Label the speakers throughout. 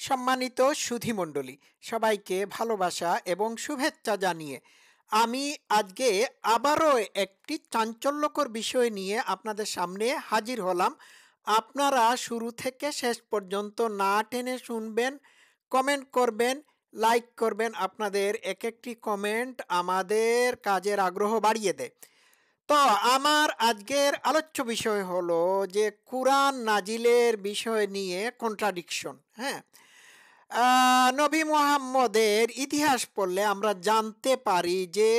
Speaker 1: সম্মানিত সুধীমণ্ডলী, সবাইকে ভালোবাসা এবং শুভেচ্ছা জানিয়ে আমি আজকে আবারও একটি চাঞ্চল্যকর বিষয় নিয়ে আপনাদের সামনে হাজির হলাম। আপনারা শুরু থেকে শেষ পর্যন্ত না টেনে শুনবেন, কমেন্ট করবেন, লাইক করবেন। আপনাদের এক একটি কমেন্ট আমাদের কাজের আগ্রহ বাড়িয়ে দেয়। তো আমার আজকের আলোচ্য বিষয় হলো যে কুরআন নাজিলের বিষয় নিয়ে কন্ট্রাডিকশন। হ্যাঁ, নবী মুহাম্মদের ইতিহাস পড়লে আমরা জানতে পারি যে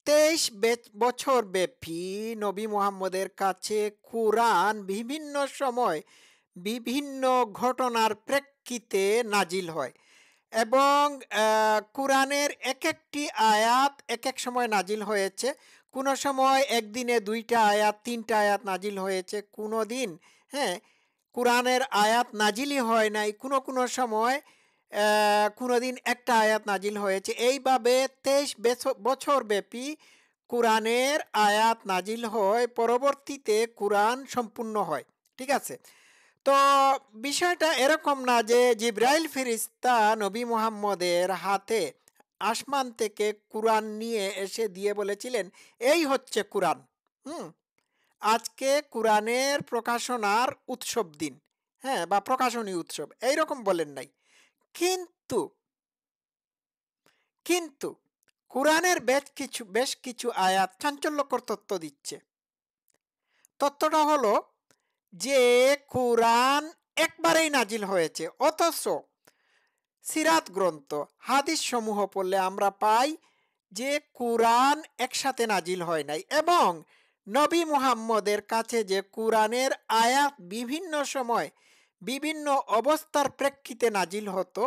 Speaker 1: 23 বছর ব্যাপী নবী মুহাম্মদের কাছে কুরআন বিভিন্ন সময় বিভিন্ন ঘটনার প্রেক্ষিতে নাজিল হয় এবং কুরআনের এক একটি আয়াত এক এক সময় নাজিল হয়েছে। কোনো সময় একদিনে 2টা আয়াত 3টা আয়াত নাজিল হয়েছে, কোনো দিন হ্যাঁ কুরআনের আয়াত নাজিলই হয় নাই, কোনো কোনো সময় কোনো দিন একটা আয়াত নাজিল হয়েছে। এইভাবে 23 বছর ব্যাপী কুরআনের আয়াত নাজিল হয়, পরবর্তীতে কুরআন সম্পূর্ণ হয়। ঠিক আছে, তো বিষয়টা এরকম না যে জিব্রাইল ফেরেশতা নবী মুহাম্মদের হাতে আসমান থেকে কুরআন নিয়ে এসে দিয়ে বলেছিলেন এই হচ্ছে কুরআন। হুম, আজকে কুরআনের প্রকাশনার উৎসব দিন, হ্যাঁ, বা প্রকাশনী উৎসব, এইরকম বলেন নাই। কিন্তু কিন্তু কুরআনের বেশ কিছু আয়াত চাঞ্চল্যকর তথ্য দিচ্ছে। তথ্যটা হলো যে কুরআন একবারেই নাজিল হয়েছে, অথচ সিরাত গ্রন্থ হাদিস সমূহ পড়লে আমরা পাই যে কুরআন একসাথে নাজিল হয় নাই, এবং নবী মুহাম্মদের কাছে যে কুরআনের আয়াত বিভিন্ন সময় বিভিন্ন অবস্থার প্রেক্ষিতে নাজিল হতো,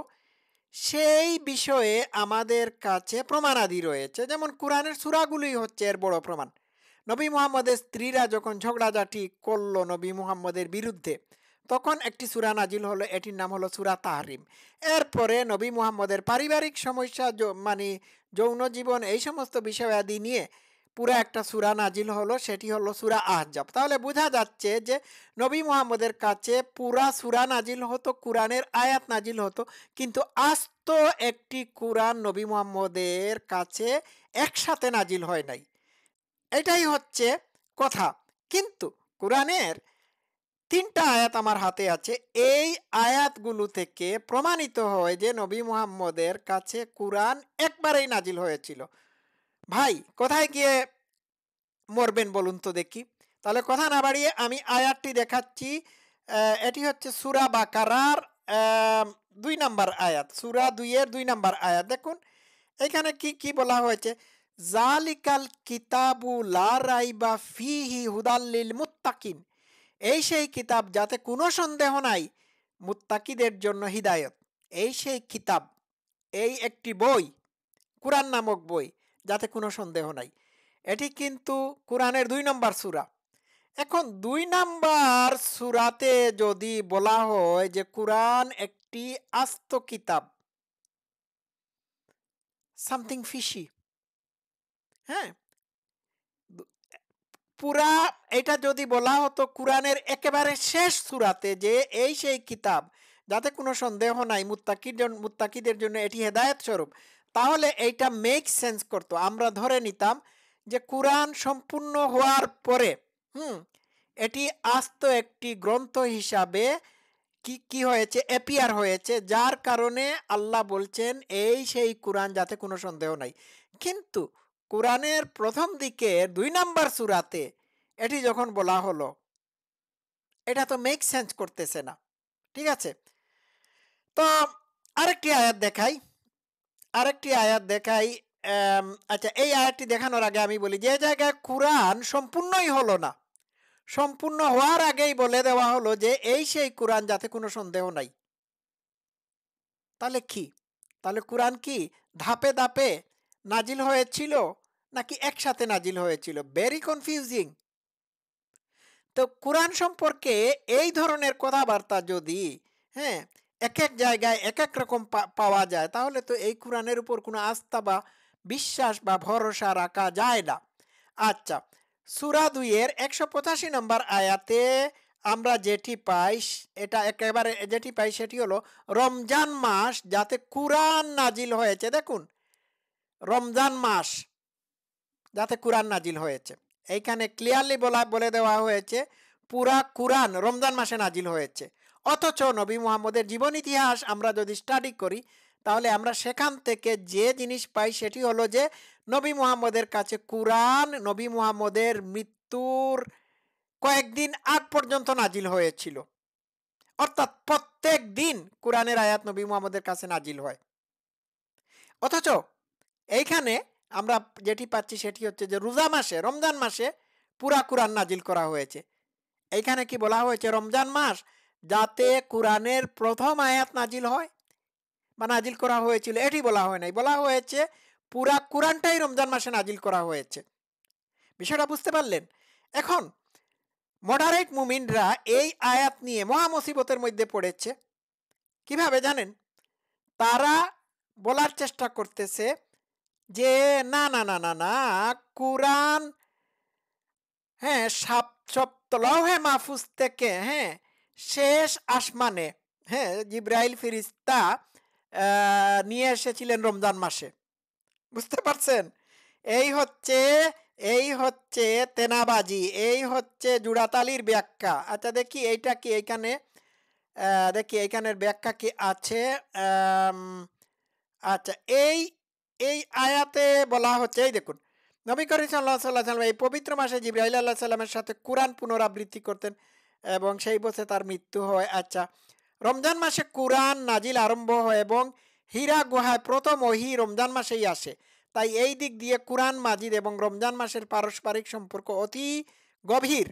Speaker 1: সেই বিষয়ে আমাদের কাছে প্রমাণাদি রয়েছে। যেমন কুরআনের সূরাগুলোই হচ্ছে এর বড় প্রমাণ। নবী মুহাম্মদের স্ত্রীরা যখন ঝগড়াঝাটি করলো নবী মুহাম্মদের বিরুদ্ধে, তখন একটি সূরা নাজিল হলো, এটির নাম হলো সূরা তাহরিম। এরপরে নবী মুহাম্মদের পারিবারিক সমস্যা, মানে যৌন জীবন, এই সমস্ত বিষয়াদি নিয়ে পুরো একটা সূরা নাজিল হলো, সেটি হলো সূরা আহজাব। তাহলে বোঝা যাচ্ছে যে নবী মুহাম্মদের কাছে পুরা সূরা নাজিল হতো, কুরআনের আয়াত নাজিল হতো, কিন্তু আস্ত একটি কুরআন নবী মুহাম্মদের কাছে একসাথে নাজিল হয় নাই। এটাই হচ্ছে কথা। কিন্তু কুরআনের 3টা আয়াত আমার হাতে আছে। এই আয়াতগুলো থেকে প্রমাণিত হয় যে নবী মুহাম্মদের কাছে কুরআন একবারেই নাজিল হয়েছিল। ভাই, কোথায় গিয়ে মরবেন বলুন তো দেখি। তাহলে কথা না বাড়িয়ে আমি আয়াতটি দেখাচ্ছি। এটি হচ্ছে সূরা বাকারার 2 নম্বর আয়াত, সূরা 2-এর 2 নম্বর আয়াত। দেখুন এখানে কি কি বলা হয়েছে। জালিকাল কিতাবু লা রাইবা ফিহি হুদাল লিল মুত্তাকিন, এই সেই কিতাব যাতে কোনো সন্দেহ নাই, মুত্তাকিদের জন্য হিদায়ত। এই সেই কিতাব, এই একটি বই, কুরআন নামক বই, যাতে কোনো সন্দেহ নাই। এটি কিন্তু কুরআনের 2 নম্বর সূরা। এখন 2 নম্বর সূরাতে যদি বলা হয় যে কুরআন একটি আস্ত কিতাব, সামথিং ফিশি। হ্যাঁ, পুরা এটা যদি বলা হতো কুরআনের একেবারে শেষ সূরাতে যে এই সেই কিতাব যাতে কোনো সন্দেহ নাই, মুত্তাকিদের জন্য এটি হেদায়েত স্বরূপ, তাহলে এইটা মেক সেন্স করতো। আমরা ধরে নিতাম যে কুরআন সম্পূর্ণ হওয়ার পরে এটি আস্ত একটি গ্রন্থ হিসাবে কি কি হয়েছে, অ্যাপিয়ার হয়েছে, যার কারণে আল্লাহ বলছেন এই সেই কুরআন যাতে কোনো সন্দেহ নাই। কিন্তু কুরআনের প্রথম দিকে 2 নম্বর সূরাতে এটি যখন বলা হলো, এটা তো মেক সেন্স করতেছে না। ঠিক আছে, তো আরেকটি আয়াত দেখাই, আরেকটি আয়াত দেখাই। আচ্ছা, এই আয়াতটি দেখানোর আগে আমি বলি, যে জায়গায় কুরআন সম্পূর্ণই হলো না, সম্পূর্ণ হওয়ার আগেই বলে দেওয়া হলো যে এই সেই কুরআন যাতে কোনো সন্দেহ নাই, তাহলে কি? তাহলে কুরআন কি ধাপে ধাপে নাজিল হয়েছিল নাকি একসাথে নাজিল হয়েছিল? Very confusing. তো কুরআন সম্পর্কে এই ধরনের কথাবার্তা যদি হ্যাঁ এক এক জায়গায় এক এক রকম পাওয়া যায়, তাহলে তো এই কুরআনের উপর কোনো আস্থা বা বিশ্বাস বা ভরসা রাখা যায় না। আচ্ছা, সূরা 2-এর 185 নম্বর আয়াতে আমরা যেটি পাই এটা একেবারে যেটি পাই সেটি হলো রমজান মাস যাতে কুরআন নাজিল হয়েছে। দেখুন, রমজান মাস যাতে কুরআন নাজিল হয়েছে, এইখানে ক্লিয়ারলি বলে দেওয়া হয়েছে পুরা কুরআন রমজান মাসে নাজিল হয়েছে। অথচ নবী মুহাম্মদের জীবন ইতিহাস আমরা যদি স্টাডি করি তাহলে আমরা সেখান থেকে যে জিনিস পাই সেটি হলো যে নবী মুহাম্মদের কাছে কুরআন নবী মুহাম্মদের মৃত্যুর কয়েকদিন আগ পর্যন্ত নাজিল হয়েছিল। অর্থাৎ প্রত্যেক দিন কুরআনের আয়াত নবী মুহাম্মদের কাছে নাজিল হয়। অথচ এইখানে আমরা যেটি পাচ্ছি সেটি হচ্ছে যে রোজা মাসে রমজান মাসে পুরা কুরআন নাজিল করা হয়েছে। এইখানে কি বলা হয়েছে? রমজান মাস যাতে কুরআনের প্রথম আয়াত নাজিল হয় বা নাজিল করা হয়েছিল, এটি বলা হয় নাই। বলা হয়েছে পুরা কুরআনটাই রমজান মাসে নাজিল করা হয়েছে। বিষয়টা বুঝতে পারলেন? এখন মডারেট মুমিনরা এই আয়াত নিয়ে মহা মুসিবতের মধ্যে পড়েছে। কিভাবে জানেন? তারা বলার চেষ্টা করতেছে যে না না না না না কুরআন, হ্যাঁ, লৌহে মাহফুজ থেকে, হ্যাঁ, শেষ আসমানে, হ্যাঁ, জিব্রাইল ফিরিস্তা নিয়ে এসেছিলেন রমজান মাসে। বুঝতে পারছেন? এই হচ্ছে এই হচ্ছে তেনাবাজি, এই হচ্ছে জুড়াতালির ব্যাখ্যা। আচ্ছা দেখি এইটা কি এইখানে, দেখি এইখানের ব্যাখ্যা কি আছে। আচ্ছা, এই এই আয়াতে বলা হচ্ছে, এই দেখুন, নবী করিম সাল্লাল্লাহু আলাইহি ওয়াসাল্লাম এই পবিত্র মাসে জিবরাইল আলাইহিস সালামের সাথে কুরআন পুনরাবৃত্তি করতেন এবং সেই বছর তার মৃত্যু হয়। আচ্ছা, রমজান মাসে কুরআন নাজিল আরম্ভ হয় এবং হীরা গুহায় প্রথম ওহী রমজান মাসেই আসে। তাই এই দিক দিয়ে কুরআন মাজিদ এবং রমজান মাসের পারস্পরিক সম্পর্ক অতি গভীর।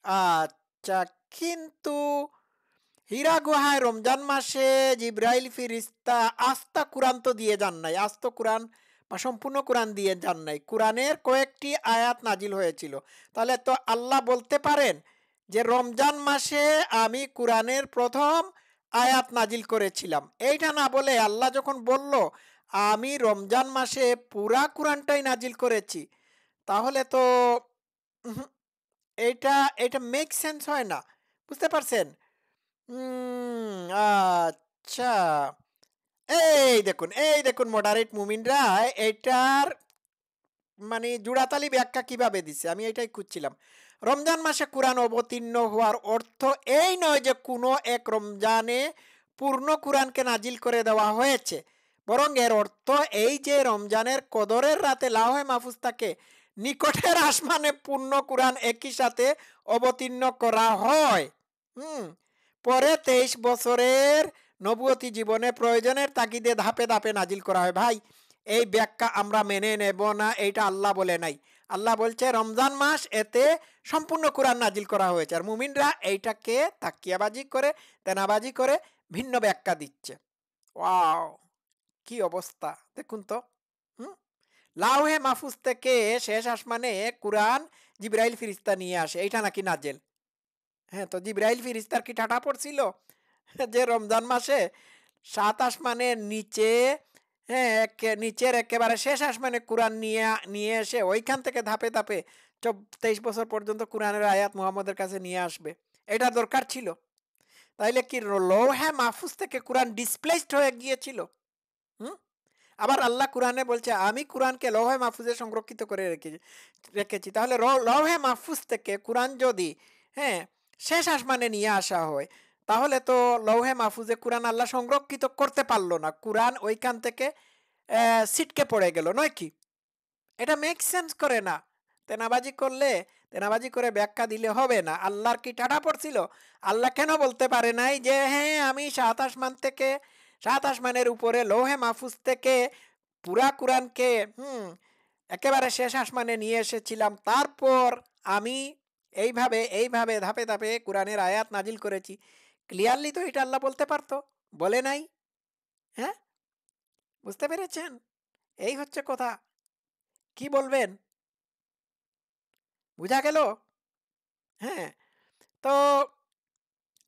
Speaker 1: আচ্ছা, কিন্তু হীরা গুহায় রমজান মাসে জিব্রাইল ফিরিস্তা আস্তা কুরআন তো দিয়ে যান নাই, আস্ত কুরআন বা সম্পূর্ণ কুরআন দিয়ে যান নাই, কুরআনের কয়েকটি আয়াত নাজিল হয়েছিল। তাহলে তো আল্লাহ বলতে পারেন যে রমজান মাসে আমি কুরআনের প্রথম আয়াত নাজিল করেছিলাম। এইটা না বলে আল্লাহ যখন বলল আমি রমজান মাসে পুরা কুরআনটাই নাজিল করেছি, তাহলে তো উহুম, এইটা এটা মেক সেন্স হয় না। বুঝতে পারছেন? আচ্ছা। এই দেখুন মডারেট মুমিনরা এইটার মানে জোড়াতালি ব্যাখ্যা কিভাবে দিছে, আমি এটাই খুঁজছিলাম। রমজান মাসে কুরআন অবতীর্ণ হওয়ার অর্থ এই নয় যে কোনো এক রমজানে পূর্ণ কুরআনকে নাজিল করে দেওয়া হয়েছে, বরং এর অর্থ এই যে রমজানের কদরের রাতে লাওহে মাহফুজ থাকে নিকটের আসমানে পূর্ণ কুরআন একই সাথে অবতীর্ণ করা হয়। পরে 23 বছরের নবুয়তি জীবনে প্রয়োজনের তাগিদে ধাপে ধাপে নাজিল করা হয়। ভাই, এই ব্যাখ্যা আমরা মেনে নেব না, এইটা আল্লাহ বলে নাই। আল্লাহ বলছে রমজান মাস এতে সম্পূর্ণ কুরআন নাজিল করা হয়েছে, আর মুমিনরা এইটাকে তাকিয়াবাজি করে তেনাবাজি করে ভিন্ন ব্যাখ্যা দিচ্ছে। ওয়াও, কি অবস্থা দেখুন তো। হুম লাউহে মাহফুজ থেকে শেষ আসমানে কুরআন জিবরাইল ফিরিস্তা নিয়ে আসে, এইটা নাকি নাজেল। হ্যাঁ, তো জিবরাইল ফিরিস্তার কি ঠাটা পড়ছিল যে রমজান মাসে 7 আসমানের নিচে, হ্যাঁ, নিচের একেবারে শেষ আসমানে কুরআন নিয়ে নিয়ে এসে ওইখান থেকে ধাপে ধাপে 23 বছর পর্যন্ত কুরআনের আয়াত মুহাম্মদের কাছে নিয়ে আসবে? এটা দরকার ছিল? তাইলে কি লৌহে মাহফুজ থেকে কুরআন ডিসপ্লেসড হয়ে গিয়েছিল? হুম আবার আল্লাহ কুরআনে বলছে আমি কুরআনকে লৌহে মাহফুজে সংরক্ষিত করে রেখেছি। তাহলে লৌহে মাহফুজ থেকে কুরআন যদি, হ্যাঁ, শেষ আসমানে নিয়ে আসা হয়, তাহলে তো লৌহে মাহফুজে কুরআন আল্লাহ সংরক্ষিত করতে পারলো না, কুরআন ওইখান থেকে ছিটকে পড়ে গেল, নয় কি? এটা মেক সেন্স করে না। তেনাবাজি করে ব্যাখ্যা দিলে হবে না। আল্লাহর কি টাটা পড়ছিল? আল্লাহ কেন বলতে পারে নাই যে হ্যাঁ আমি 7 আসমানের উপরে লৌহে মাহফুজ থেকে পুরা কুরআনকে একেবারে শেষ আসমানে নিয়ে এসেছিলাম, তারপর আমি এইভাবে এইভাবে ধাপে ধাপে কুরআনের আয়াত নাজিল করেছি? ক্লিয়ারলি তো এটা আল্লাহ বলতে পারতো, বলে নাই। হ্যাঁ, বুঝতে পেরেছেন? এই হচ্ছে কথা। কি বলবেন? বুঝা গেল? হ্যাঁ, তো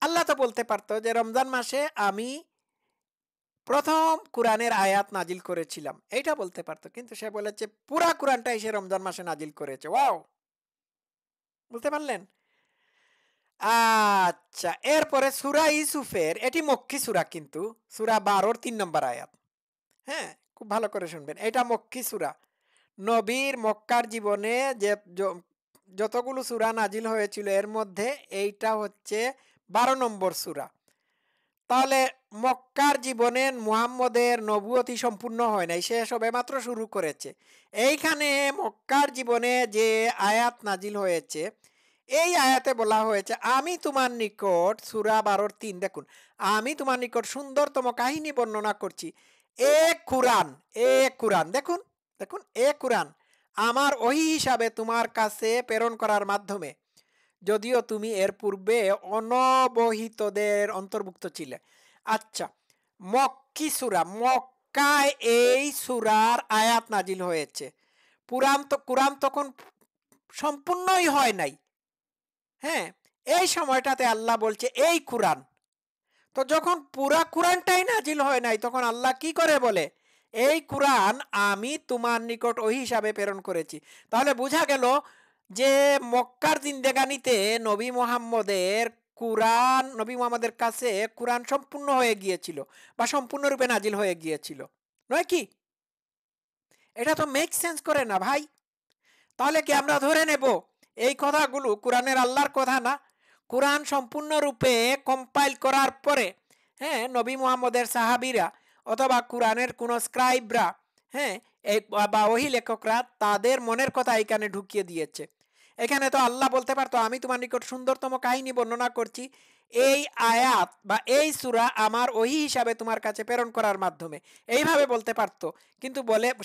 Speaker 1: আল্লাহ তো বলতে পারতো যে রমজান মাসে আমি প্রথম কুরআনের আয়াত নাজিল করেছিলাম, এইটা বলতে পারতো। কিন্তু সে বলেছে পুরা কুরআনটাই সে রমজান মাসে নাজিল করেছে। ওয়াও, বুঝতে পারলেন? আচ্ছা, এরপরে সূরা ইউসুফের, এটি মক্কি সূরা কিন্তু, সূরা ১২ র ৩ নম্বর আয়াত। হ্যাঁ? খুব ভালো করে শুনবেন। এটা মক্কি সূরা। নবীর মক্কার জীবনে যে যতগুলো সূরা নাজিল হয়েছিল এর মধ্যে এইটা হচ্ছে ১২ নম্বর সূরা। তাহলে মক্কার জীবনে মুহাম্মদের নবুয়তি সম্পূর্ণ হয় নাই, সে সবেমাত্র শুরু করেছে। এইখানে মক্কার জীবনে যে আয়াত নাজিল হয়েছে, এই আয়াতে বলা হয়েছে আমি তোমার নিকট, সূরা ১২ র ৩, দেখুন, আমি তোমার নিকট সুন্দরতম কাহিনী বর্ণনা করছি। এ কুরআন, এ কুরআন, দেখুন, দেখুন, এ কুরআন আমার ওহী হিসাবে তোমার কাছে প্রেরণ করার মাধ্যমে, যদিও তুমি এর পূর্বে অনবহিতদের অন্তর্ভুক্ত ছিলে। আচ্ছা, মক্কি সূরা, মক্কায় এই সূরার আয়াত নাজিল হয়েছে। কুরআন তখন সম্পূর্ণই হয় নাই। হ্যাঁ, এই সময়টাতে আল্লাহ বলছে এই কুরআন। তো যখন পুরা কুরআনটাই নাজিল হয় নাই, তখন আল্লাহ কি করে বলে এই কুরআন আমি তোমার নিকট ওহী হিসাবে প্রেরণ করেছি। তাহলে বোঝা গেল যে মক্কার জিন্দেগানিতে নবী মুহাম্মদের কাছে কুরআন সম্পূর্ণ হয়ে গিয়েছিল বা সম্পূর্ণরূপে নাজিল হয়ে গিয়েছিল, নয় কি? এটা তো মেক সেন্স করে না ভাই। তাহলে কি আমরা ধরে নেব এই কথাগুলো কোরআনের আল্লাহর কথা না? কোরআন সম্পূর্ণরূপে কম্পাইল করার পরে, হ্যাঁ, নবী মুহাম্মদের সাহাবীরা অথবা কোরআনের কোন স্ক্রাইবরা, হ্যাঁ, এই বা ওহী লেখকরা তাদের মনের কথা এখানে ঢুকিয়ে দিয়েছে। এখানে তো আল্লাহ বলতে পারতো আমি তোমার নিকট সুন্দরতম কাহিনী বর্ণনা করছি, এই আয়াত বা এই সূরা আমার ওহী হিসাবে তোমার কাছে প্রেরণ করার মাধ্যমে, এইভাবে বলতে পারতো। কিন্তু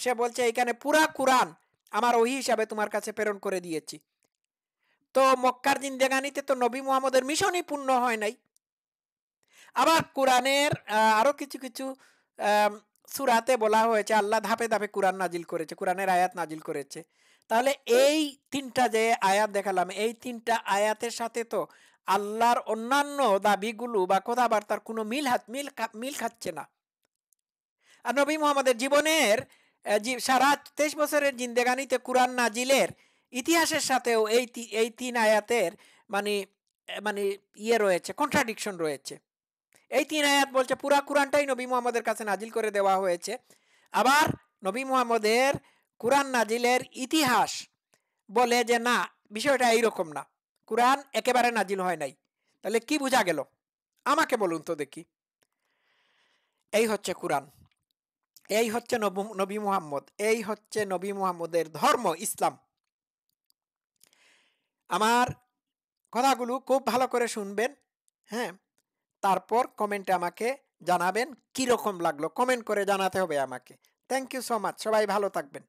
Speaker 1: সে বলছে এখানে পুরা কোরআন আমার ওহী হিসাবে তোমার কাছে প্রেরণ করে দিয়েছি। তো মক্কার জিন্দেগানিতে তো নবী মুহাম্মদের মিশনই পূর্ণ হয় নাই। আবার কোরআনের আরো কিছু কিছু আম সূরাতে বলা হয়েছে আল্লাহ ধাপে ধাপে কোরআন নাজিল করেছে, কোরআনের আয়াত নাজিল করেছে। তাহলে এই ৩ টা যে আয়াত দেখালাম, এই ৩ টা আয়াতের সাথে তো আল্লাহর অন্যান্য দাবিগুলো বা কথাবার্তার কোনো মিল খাচ্ছে না। আর নবী মুহাম্মদের জীবনের সারা ২৩ বছরের জিন্দেগানিতে কুরআন নাজিলের ইতিহাসের সাথেও এই ৩ আয়াতের মানে মানে ইয়ে রয়েছে, কন্ট্রাডিকশন রয়েছে। এই ৩ আয়াত বলছে পুরা কুরআনটাই নবী মুহাম্মদের কাছে নাজিল করে দেওয়া হয়েছে। আবার নবী মুহাম্মদের কুরআন নাজিলের ইতিহাস বলে যে না, বিষয়টা এইরকম না। কুরআন একেবারে নাজিল হয় নাই। তাহলে কি বুঝা গেল? আমাকে বলুন তো দেখি। এই হচ্ছে কুরআন। এই হচ্ছে নবী মুহাম্মদ, এই হচ্ছে নবী মুহাম্মদের ধর্ম ইসলাম। আমার কথাগুলো খুব ভালো করে শুনবেন, হ্যাঁ, তারপর কমেন্টে আমাকে জানাবেন কিরকম লাগলো, কমেন্ট করে জানাতে হবে আমাকে। থ্যাংক ইউ সো মাচ, সবাই ভালো থাকবেন।